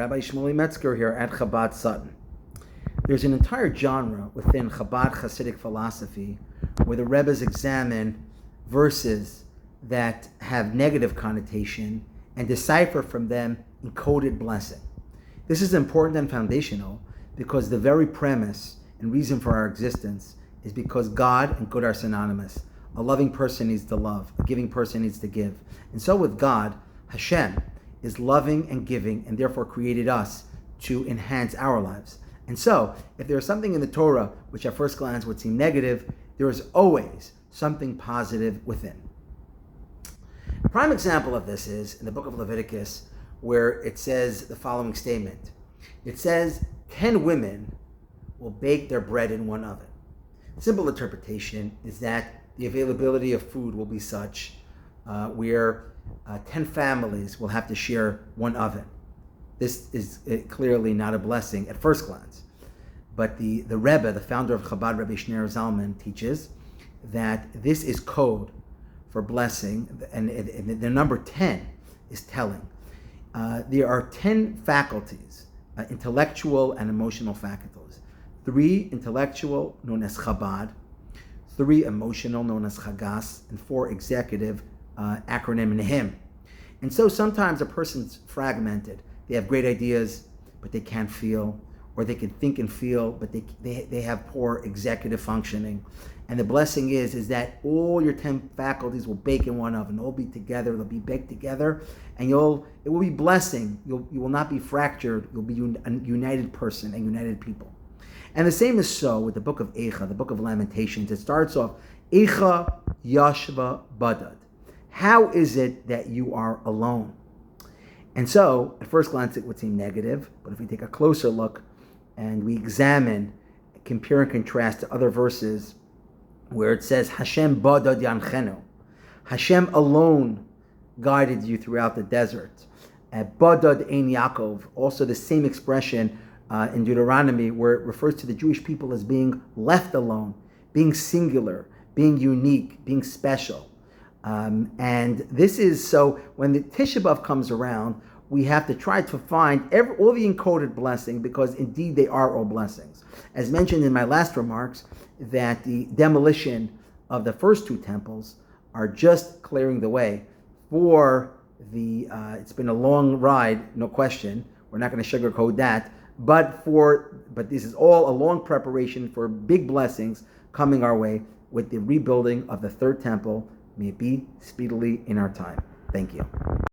Rabbi Shmuley Metzger here at Chabad Sutton. There's an entire genre within Chabad Hasidic philosophy where the Rebbes examine verses that have negative connotation and decipher from them encoded blessing. This is important and foundational because the very premise and reason for our existence is because God and good are synonymous. A loving person needs to love, a giving person needs to give. And so with God, Hashem is loving and giving and therefore created us to enhance our lives. And so, if there is something in the Torah which at first glance would seem negative, there is always something positive within. A prime example of this is in the book of Leviticus, where it says the following statement. It says, 10 women will bake their bread in one oven. Simple interpretation is that the availability of food will be such where 10 families will have to share one oven. This is clearly not a blessing at first glance. But the Rebbe, the founder of Chabad, Rebbe Shneir Zalman, teaches that this is code for blessing, and the number 10 is telling. There are 10 faculties, intellectual and emotional faculties. 3 intellectual, known as Chabad, 3 emotional, known as Chagas, and 4 executive, acronym Nehim. And so sometimes a person's fragmented. They have great ideas, but they can't feel, or they can think and feel, but they have poor executive functioning. And the blessing is that all your 10 faculties will bake in one oven. They'll all be together, they'll be baked together, and it will be blessing. You will not be fractured, you'll be a united person and united people. And the same is so with the book of Eicha, the book of Lamentations. It starts off, Eicha Yashva Badad. How is it that you are alone? And so, at first glance, it would seem negative, but if we take a closer look and we examine, compare and contrast to other verses where it says, Hashem Badad Yanchenu, Hashem alone guided you throughout the desert. Badad Ein Yaakov, also the same expression in Deuteronomy where it refers to the Jewish people as being left alone, being singular, being unique, being special. And this is so when the Tisha B'Av comes around, we have to try to find all the encoded blessing because indeed they are all blessings. As mentioned in my last remarks, that the demolition of the first 2 temples are just clearing the way for the, it's been a long ride, no question. We're not going to sugarcoat that. But this is all a long preparation for big blessings coming our way with the rebuilding of the 3rd temple. May it be speedily in our time. Thank you.